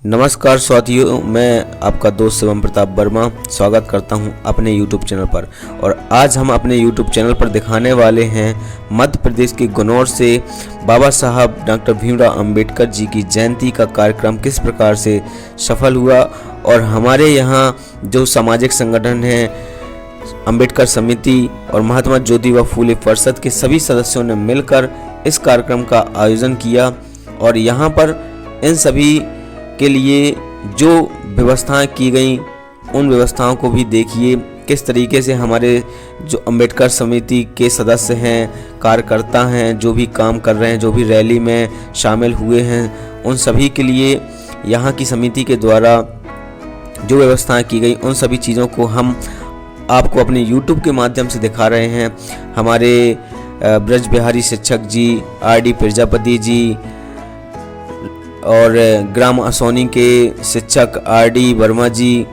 नमस्कार साथियों, मैं आपका दोस्त शिवम प्रताप वर्मा स्वागत करता हूं अपने YouTube चैनल पर। और आज हम अपने YouTube चैनल पर दिखाने वाले हैं मध्य प्रदेश के गुनौर से बाबा साहब डॉक्टर भीमराव अंबेडकर जी की जयंती का कार्यक्रम किस प्रकार से सफल हुआ। और हमारे यहाँ जो सामाजिक संगठन है अंबेडकर समिति और महात्मा ज्योतिबा फूले परिषद के सभी सदस्यों ने मिलकर इस कार्यक्रम का आयोजन किया। और यहाँ पर इन सभी के लिए जो व्यवस्थाएं की गई उन व्यवस्थाओं को भी देखिए, किस तरीके से हमारे जो अंबेडकर समिति के सदस्य हैं, कार्यकर्ता हैं, जो भी काम कर रहे हैं, जो भी रैली में शामिल हुए हैं, उन सभी के लिए यहाँ की समिति के द्वारा जो व्यवस्थाएं की गई उन सभी चीज़ों को हम आपको अपने YouTube के माध्यम से दिखा रहे हैं। हमारे ब्रज बिहारी शिक्षक जी, RD प्रजापति जी और ग्राम असोनी के शिक्षक RD वर्मा जी,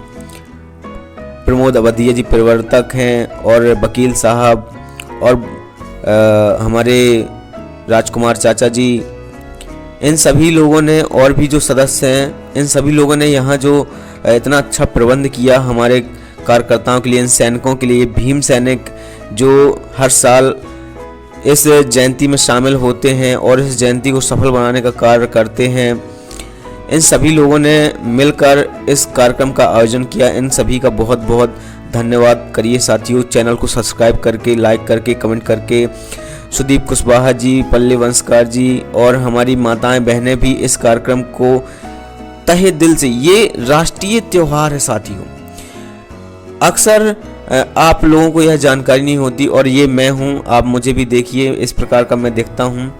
प्रमोद अवधिया जी प्रवर्तक हैं, और वकील साहब, और हमारे राजकुमार चाचा जी, इन सभी लोगों ने, और भी जो सदस्य हैं, इन सभी लोगों ने यहाँ जो इतना अच्छा प्रबंध किया हमारे कार्यकर्ताओं के लिए, इन सैनिकों के लिए, भीम सैनिक जो हर साल इस जयंती में शामिल होते हैं और इस जयंती को सफल बनाने का कार्य करते हैं। इन सभी लोगों ने मिलकर इस कार्यक्रम का आयोजन किया। इन सभी का बहुत बहुत धन्यवाद करिए साथियों। चैनल को सब्सक्राइब करके, लाइक करके, कमेंट करके। सुदीप कुशवाहा जी, पल्ले वंशकार जी और हमारी माताएं बहनें भी इस कार्यक्रम को तहे दिल से, ये राष्ट्रीय त्यौहार है साथियों। अक्सर आप लोगों को यह जानकारी नहीं होती, और ये मैं हूँ, आप मुझे भी देखिए, इस प्रकार का मैं दिखता हूँ।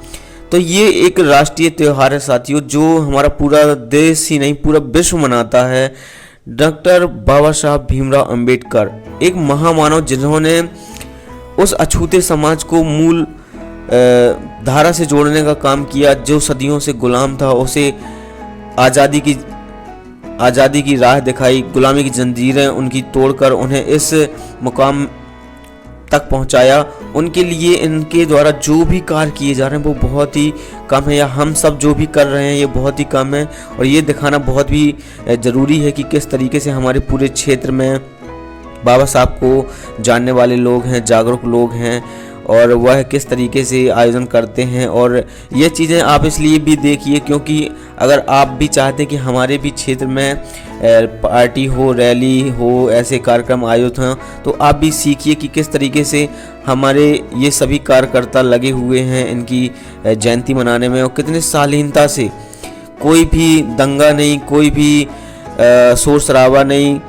तो ये एक राष्ट्रीय त्यौहार है साथियों, जो हमारा पूरा देश ही नहीं पूरा विश्व मनाता है। डॉक्टर बाबा साहब भीमराव अंबेडकर एक महामानव, जिन्होंने उस अछूते समाज को मूल धारा से जोड़ने का काम किया, जो सदियों से गुलाम था, उसे आज़ादी की राह दिखाई, गुलामी की जंजीरें उनकी तोड़कर उन्हें इस मुकाम तक पहुंचाया। उनके लिए इनके द्वारा जो भी कार्य किए जा रहे हैं वो बहुत ही कम है, या हम सब जो भी कर रहे हैं ये बहुत ही कम है। और ये दिखाना बहुत भी ज़रूरी है कि किस तरीके से हमारे पूरे क्षेत्र में बाबा साहब को जानने वाले लोग हैं, जागरूक लोग हैं, और वह किस तरीके से आयोजन करते हैं। और ये चीज़ें आप इसलिए भी देखिए क्योंकि अगर आप भी चाहते हैं कि हमारे भी क्षेत्र में पार्टी हो, रैली हो, ऐसे कार्यक्रम आयोजित हों, तो आप भी सीखिए कि किस तरीके से हमारे ये सभी कार्यकर्ता लगे हुए हैं इनकी जयंती मनाने में, और कितने शालीनता से, कोई भी दंगा नहीं, कोई भी शोर शराबा नहीं,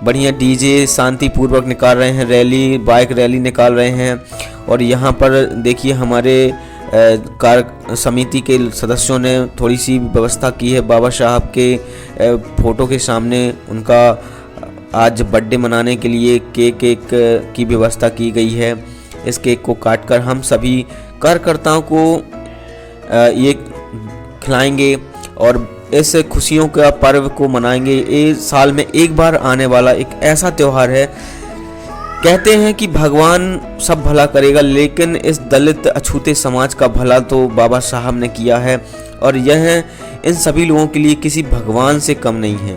बढ़िया DJ शांतिपूर्वक निकाल रहे हैं, रैली, बाइक रैली निकाल रहे हैं। और यहाँ पर देखिए हमारे कार्य समिति के सदस्यों ने थोड़ी सी व्यवस्था की है। बाबा साहब के फ़ोटो के सामने उनका आज बर्थडे मनाने के लिए केक की व्यवस्था की गई है। इस केक को काटकर हम सभी कार्यकर्ताओं को ये खिलाएंगे और इस खुशियों का पर्व को मनाएंगे। ये साल में एक बार आने वाला एक ऐसा त्यौहार है। कहते हैं कि भगवान सब भला करेगा, लेकिन इस दलित अछूते समाज का भला तो बाबा साहब ने किया है, और यह इन सभी लोगों के लिए किसी भगवान से कम नहीं है।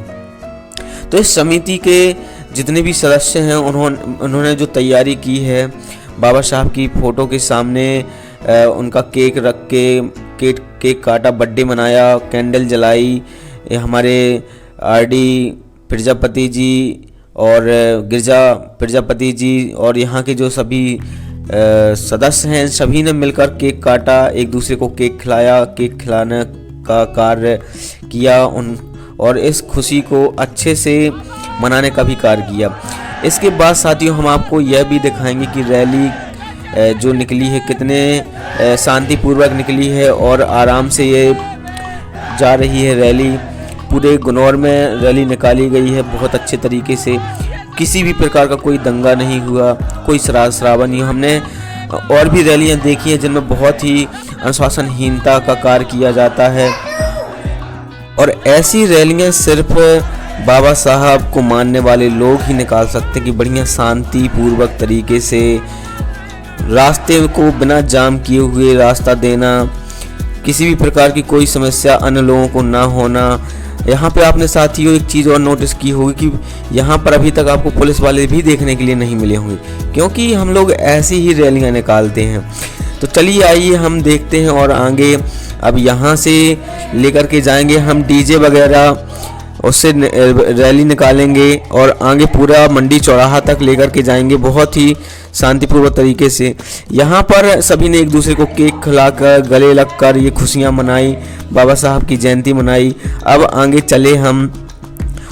तो इस समिति के जितने भी सदस्य हैं उन्होंने जो तैयारी की है, बाबा साहब की फ़ोटो के सामने उनका केक रख के केक काटा, बर्थडे मनाया, कैंडल जलाई। हमारे RD प्रजापति जी और गिरजा प्रजापति जी और यहाँ के जो सभी सदस्य हैं, सभी ने मिलकर केक काटा, एक दूसरे को केक खिलाया, केक खिलाने का कार्य किया और इस खुशी को अच्छे से मनाने का भी कार्य किया। इसके बाद साथियों हम आपको यह भी दिखाएंगे कि रैली जो निकली है कितने शांतिपूर्वक निकली है और आराम से ये जा रही है रैली। पूरे गुनौर में रैली निकाली गई है बहुत अच्छे तरीके से, किसी भी प्रकार का कोई दंगा नहीं हुआ, कोई शराबा नहीं। हमने और भी रैलियां देखी हैं जिनमें बहुत ही अनुशासनहीनता का कार्य किया जाता है, और ऐसी रैलियां सिर्फ बाबा साहब को मानने वाले लोग ही निकाल सकते कि बढ़िया शांतिपूर्वक तरीके से रास्ते को बिना जाम किए हुए रास्ता देना, किसी भी प्रकार की कोई समस्या अन्य लोगों को ना होना। यहाँ पे आपने साथियों एक चीज़ और नोटिस की होगी कि यहाँ पर अभी तक आपको पुलिस वाले भी देखने के लिए नहीं मिले होंगे, क्योंकि हम लोग ऐसी ही रैलियाँ निकालते हैं। तो चलिए आइए हम देखते हैं और आगे अब यहाँ से लेकर के जाएंगे हम डीजे वगैरह, उससे रैली निकालेंगे और आगे पूरा मंडी चौराहा तक लेकर के जाएंगे बहुत ही शांतिपूर्वक तरीके से। यहाँ पर सभी ने एक दूसरे को केक खिलाकर गले लगकर ये खुशियाँ मनाई, बाबा साहब की जयंती मनाई। अब आगे चले हम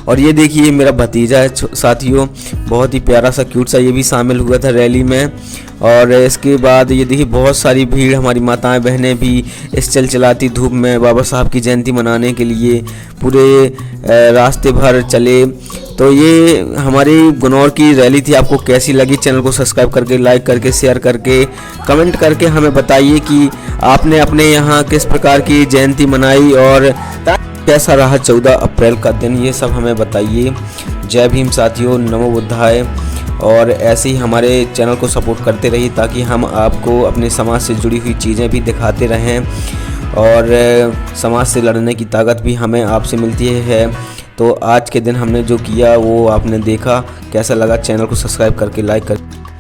और ये देखिए मेरा भतीजा है साथियों, बहुत ही प्यारा सा क्यूट सा, ये भी शामिल हुआ था रैली में। और इसके बाद ये देखिए बहुत सारी भीड़, हमारी माताएं बहनें भी इस चलचलाती धूप में बाबा साहब की जयंती मनाने के लिए पूरे रास्ते भर चले। तो ये हमारी गुनौर की रैली थी। आपको कैसी लगी? चैनल को सब्सक्राइब करके, लाइक करके, शेयर करके, कमेंट करके हमें बताइए कि आपने अपने यहाँ किस प्रकार की जयंती मनाई और कैसा रहा 14 अप्रैल का दिन, ये सब हमें बताइए। जय भीम साथियों, नमो बुद्धाय। और ऐसे ही हमारे चैनल को सपोर्ट करते रहिए ताकि हम आपको अपने समाज से जुड़ी हुई चीज़ें भी दिखाते रहें और समाज से लड़ने की ताकत भी हमें आपसे मिलती है। तो आज के दिन हमने जो किया वो आपने देखा, कैसा लगा? चैनल को सब्सक्राइब करके, लाइक कर